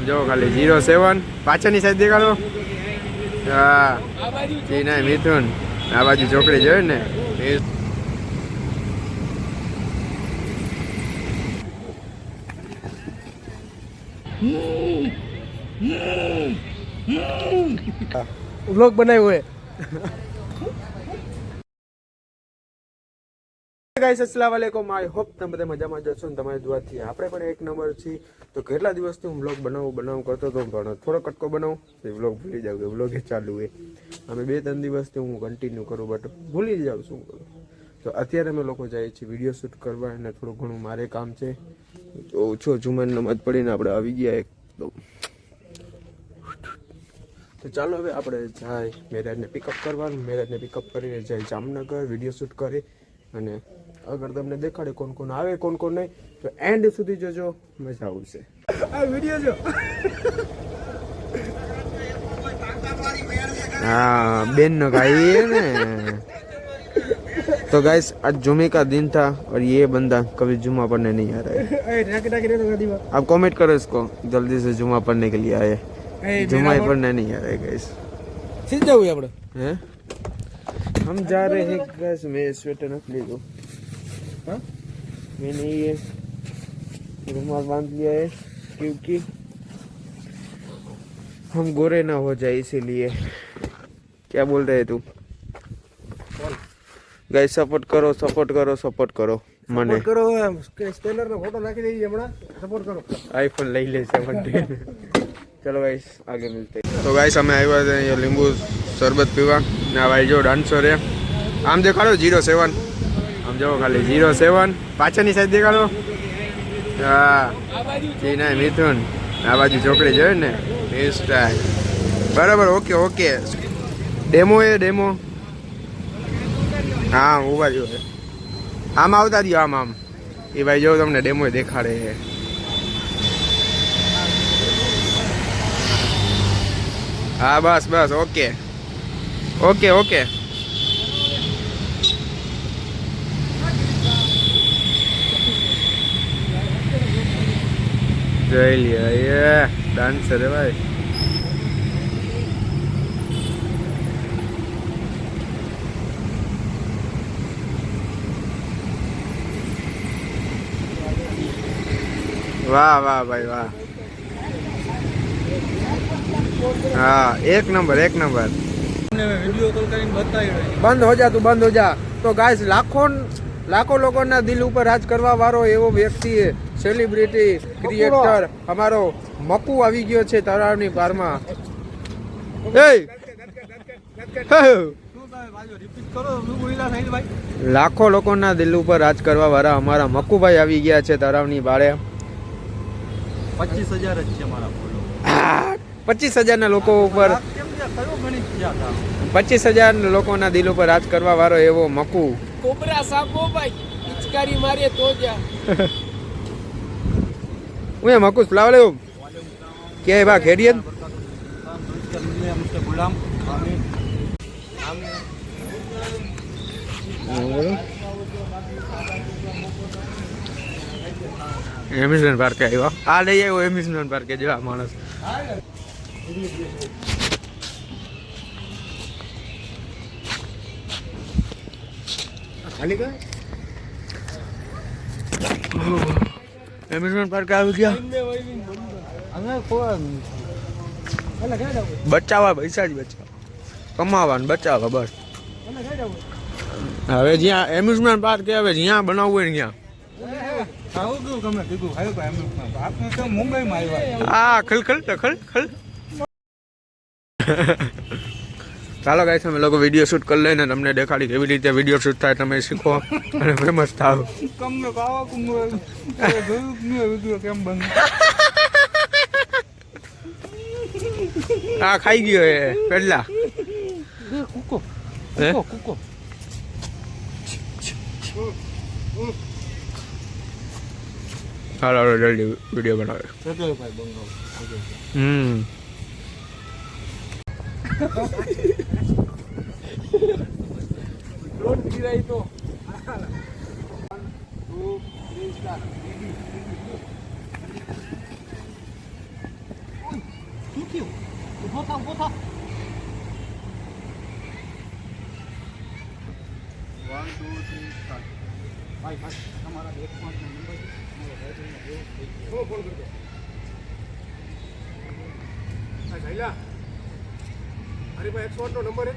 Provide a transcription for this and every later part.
આમ જો ખાલી 07 પાછળની સાઈડ દેખાડો. હા જી ના મિથુન આ બાજુ ચોકડી જોઈ ને. વ્લોગ બનાવ્યો હોય. ગાઈસ અસ્સલામ વાલેકુમ. આઈ હોપ તમે બધા મજામાં જશો ને તમારી દુઆથી આપણે પણ એક નંબર છીએ. તો કેટલા દિવસથી હું વ્લોગ બનાવું કરતો હતો પણ થોડો કટકો બનાવું તો વ્લોગ ભૂલી જાઉં કે વ્લોગ ચાલુ હોય. અમે 2-3 દિવસથી હું કન્ટિન્યુ કરું બટ ભૂલી જાઉં શું કરું. તો અત્યારે અમે લોકો જઈએ છીએ વિડીયો શૂટ કરવા અને થોડું ઘણું મારે કામ છે. તો ઓછો જુમાન નમાજ પડીને આપણે આવી ગયા એકદમ. તો ચાલો હવે આપણે જાય મેરેજને પિકઅપ કરવાનું. મેરેજને પિકઅપ કરીને જાય જામનગર વિડીયો શૂટ કરી અને અગર તમને દેખાડે કોણ કોણ આવે કોણ કોણ નહીં તો એન્ડ સુધી જોજો, મજા આવશે. આ વિડિયો જો. हाँ बेन न गाई है ना. तो गाइस आज जुमे का दिन था और ये बंदा कभी जुमा पढ़ने नहीं आ रहा है. आप कमेंट करो इसको जल्दी से जुमा पढ़ने के लिए आए. जुमा पढ़ने नहीं आ रहा है गाइस. सीध जाओ આપણે. हैं हम जा रहे हैं गाइस. मैं स्वेटर न ले लो. हाँ मैंने ये रुमाल बांध लिया है क्योंकि हम गोरे ना हो जाए इसीलिए. क्या बोल रहे तू? गाइस सपोर्ट करो सपोर्ट करो सपोर्ट करो મને કરો સ્કેનર નો ફોટો નાખી દેજો હમણાં. સપોર્ટ કરો. આઈફોન લઈ લે 17. चलो गाइस आगे मिलते हैं. तो गाइस हमें आया थे ये लींबू शरबत पीवा ना भाई जो डांसर है आम देखाड़ो 07 आम जो खाली 07 પાછળની સાઈડ દેખાડો. હા જી ના મિથુન આ બાજુ ચોકડી જોઈ ને સ્ટાઈલ બરાબર. ઓકે ઓકે ડેમો એ ડેમો. હા ઉભા જો આમ આવતા દો આમ આમ એ ભાઈ જો તમને ડેમો દેખાડે છે. હા બસ બસ ઓકે ઓકે ઓકે. જોઈ લ્યો એ ડાન્સર હે ભાઈ. वाह वाह भाई वाह. हाँ एक नंबर एक नंबर. વિડિયો કોલ કરીને બતાવ્યો. બંધ હો જા તું બંધ હો જા. તો ગાઈસ લાખો લોકોના દિલ ઉપર રાજ કરવા વાળો એવો વ્યક્તિ સેલિબ્રિટી ક્રિએટર અમારો મકુ આવી ગયો છે તળાવની પારમાં. લાખો લોકોના દિલ ઉપર રાજ કરવા વાળા અમારા મકુભાઈ આવી ગયા છે તળાવની બારે. 25,000 જ છે મારા ફોલો. 25,000 ના લોકો ઉપર 25,000 લોકોના દિલ ઉપર રાજ કરવા વાળો એવો મકુ. કોબરા સાપો ભાઈ પિચકારી મારે તો જા. હું મકુ ફ્લાવર લેવું કે બા ખેડિયન. એમ્યુઝમેન્ટ પાર્ક આવ્યો. આ લઈ આવ્યો એમ્યુઝમેન્ટ પાર્ક જો આ માણસ. એમ્યુઝમેન્ટ પાર્ક આવી ગયા. બચાવવા પૈસા જ બચાવવા કમાવા ને બચાવવા બસ. હવે જ્યાં એમ્યુઝમેન્ટ પાર્ક હવે જ્યાં બનાવવું હોય ને ત્યાં. હા ખલ ચાલો ગાઈસ અમે લોકો વિડીયો શૂટ કરી લઈને તમને દેખાડી કેવી રીતે વિડીયો શૂટ થાય તમે શીખો અને ફેમસ થાવ. હા ખાઈ ગયો એ પેલા કુકો. હાલો જલ્દી વિડીયો બનાવે. થયું ઊભો થાવ ઊભો થાવ 1 2 3 4 ભાઈ તમારા 1 5 નો નંબર ફોન કરજો ભાઈલા અરે ભાઈ 108 નો નંબર હે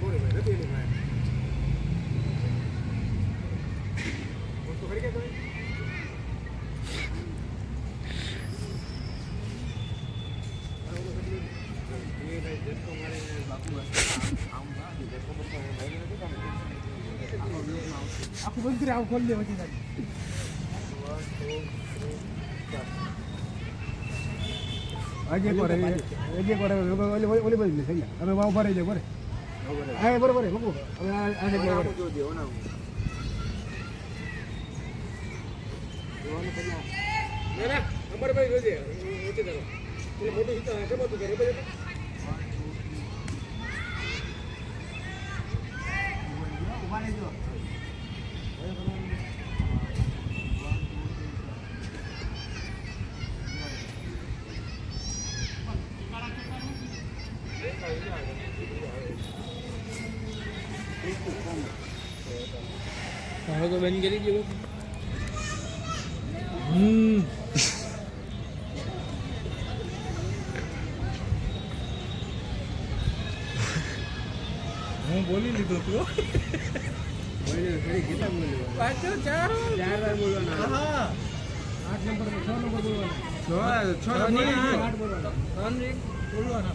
બોલે ભાઈ નથી એની ભાઈ તો કરી કે તમે આખું બંધ કરી આવું ખોલી દે વચ્ચે આજે કરે ઓલી બાજુ થઈ ગયા હવે વાવ ભરાઈ જાય બરે હા બરોબર હે મૂકો હવે આ જગ્યાએ નંબર ભાઈ જોજે ઓકે ચાલો એટલે મોટું સીતા કેમ હતું કે રે ઉભા નહીં જો હવે તો બેન કરી ગયો હું બોલી લીધો તું પાછો ચાર વાર બોલવાના હા 8 નંબર 6 નંબર બોલવાના 6 બોલવાના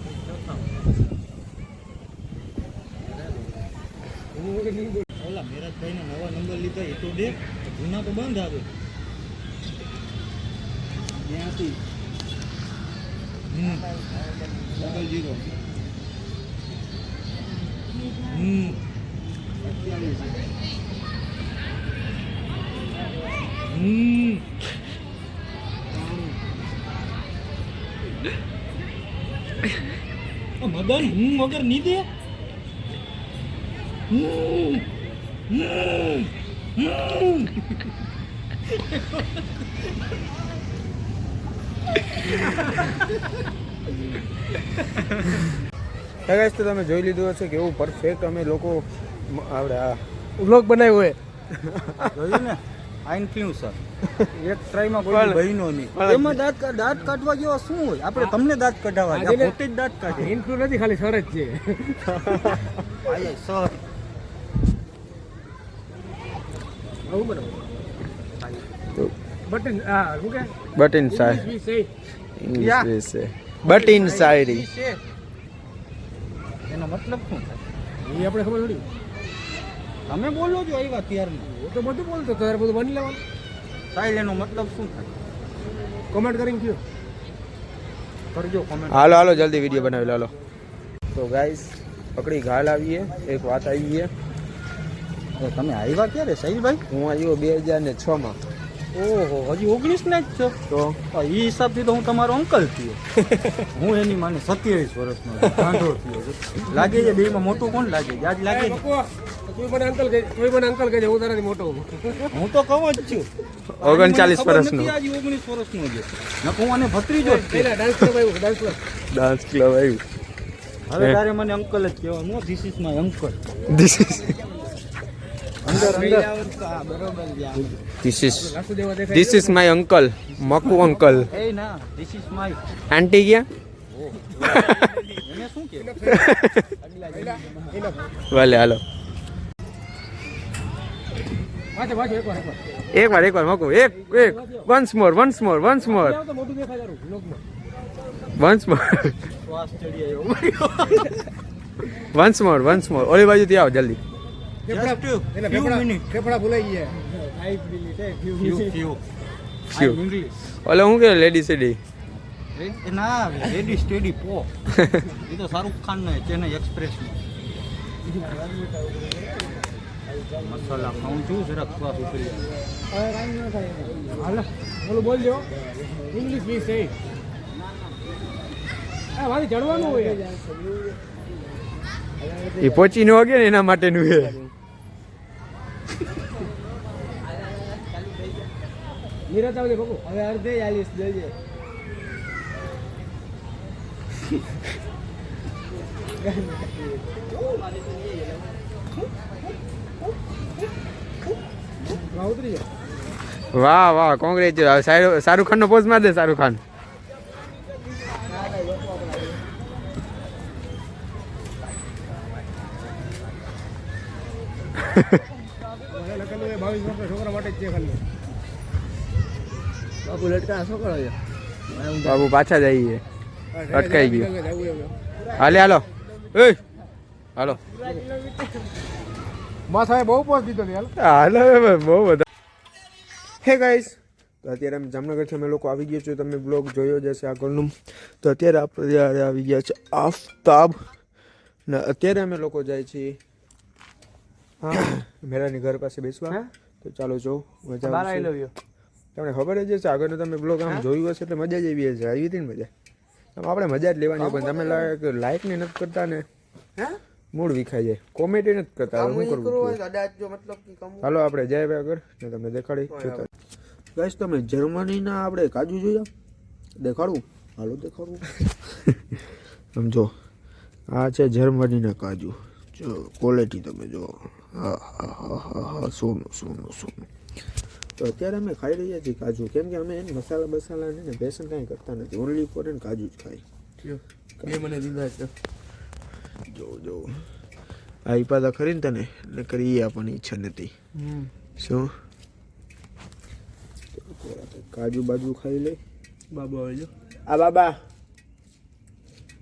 ઓલા મેરાજભાઈ ના નવા નંબર લીધા એ તો દે જૂના તો બંધ આવે ત્યાંથી 48 મદન હું વગર નહીં દે ગાઈસ તો તમે જોઈ લીધું હશે કે એવું પરફેક્ટ અમે લોકો આપણે આ વ્લોગ બનાવ્યો હોય જોયું ને આઈન થયું સર એક ટ્રાયમાં કોઈ બહેનો નહીં એમાં દાંત કાઢવા જેવા શું હોય આપણે તમને દાંત કઢાવવા છે પોતે જ દાંત કાઢે ઇન્ફ્લુ નથી ખાલી સર જ છે આય સર આવું બનાવો બટન હા શું કે બટ ઇન સાઈડ ઇંગ્લિશ વિશે બટ ઇન સાઈડ એનો મતલબ શું થાય એ આપણે ખબર થોડી તમે બોલો છો આવ્યા ત્યારમાં હું તો બધું બોલતો તારે બધું બની લેવાનું સાઈલ એનો મતલબ શું થાય કોમેન્ટ કરીને કયો કરજો કોમેન્ટ હાલો હાલો જલ્દી વિડીયો બનાવી લો હાલો તો ગાઈસ પકડી ઘાલ આવીએ એક વાત આવીએ તમે આવ્યા ક્યારે સાહિલભાઈ હું આવ્યો 2006 માં ઓહો હજી 19 ના જ છો તો એ હિસાબથી તો હું તમારો અંકલ થયો હું એની માને 27 વર્ષનો ગાંડો થયો લાગે છે બેમાં મોટું કોણ લાગે છે આજ લાગે છે કોઈ મને અંકલ કહેજે હું તારાથી મોટો હું તો કહું જ છું 39 વર્ષનો આજ 19 વર્ષનો છે નકું મને ભત્રીજો જ છે. પેલા ડાન્સ ક્લબ આવ્યું ડાન્સ ક્લબ આવ્યું હવે તારે મને અંકલ જ કહેવાનું this is my uncle this is અંદર this is my uncle Maku uncle એ ના ધીસ ઇઝ માય આંટી ગયા એને શું કે ભલે હાલો પાછો એકવાર એકવાર મકુ એક વન્સ મોર તો મોટું દેખાય તારું વ્લોગમાં વન્સ મોર શ્વાસ ચડી આવ્યો વન્સ મોર ઓલી બાજુથી આવો જલ્દી ફેફડા ભૂલાઈ ગયા ઓલે હું કે લેડી સેડી ના રેડી સ્ટેડી પો એ તો શાહરુખ ખાન ને ચેન્નઈ એક્સપ્રેસ મસાલા ખાઉં છું જરાક શ્વાસ ઉતરી હાલ બોલું બોલજો ઇંગ્લિશ વી સે આ વાળી ચડવાનું હોય એ પહોંચી ન વાગે ને એના માટેનું છે નિરાત આવજે બકુ હવે અડધે 40 દેજે ઉતરી જાય. વાહ વાહ કોંગ્રેચ શાહરુખ ખાન નો પોઝ માર દે શાહરુખ ખાન મને લખેલું એ 22 વર્ષના છોકરા માટે જ છે ખાલી. બાપુ લટકા શું કરો છો? બાબુ પાછા જઈએ અટકાઈ ગયું જવું એવું. હાલે હાલો એ હાલો માથાએ બહુ પોસ્ટ દીધો ને હાલ. હાલો બહુ બધા હે ગાઈસ તો અત્યારે અમે જામનગરથી અમે લોકો આવી ગયા છીએ તમે બ્લોગ જોયો જ હશે આગળનું તો અત્યારે આપણે આવી ગયા છે આફતાબ ને અત્યારે અમે લોકો જાય છીએ મેરાની ઘર પાસે બેસવા તો ચાલો જો મજા આવશે તમને ખબર જ હશે આગળનો તમે બ્લોગ આમ જોયું હશે એટલે મજા જ એવી હશે આવી હતી ને મજા આમ આપણે મજા જ લેવાની પણ તમે લાઈક ને નથી કરતા ને મૂડ વિખાઈ જાય કોમેડી નથી કરતા હવે શું કરવું હાલો આપણે જાય આગળ ને તમને દેખાડી જોતા ગાઈસ તમે જર્મનીના આપણે કાજુ જોયા દેખાડું હાલો દેખાડું સમજો આ છે જર્મનીના કાજુ જો ક્વોલિટી તમે જો હા હા હા હા હા સોનું સોનું સોનું તો અત્યારે અમે ખાઈ રહ્યા છીએ કાજુ કેમ કે અમે એને મસાલા બસાલા ને બેસન કાંઈ કરતા નથી ઓનલી ફોર એને કાજુ જ ખાઈ એ મને દીધા છે. જો જો આ ઈપાદા ખરી ને તને ને કરી આપવાની ઈચ્છા નથી શું કાજુ બાજુ ખાઈ લે બાબુ આવે જો. આ બાબા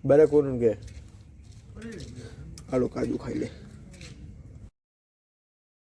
બરે કોણ કે હાલો કાજુ ખાઈ લે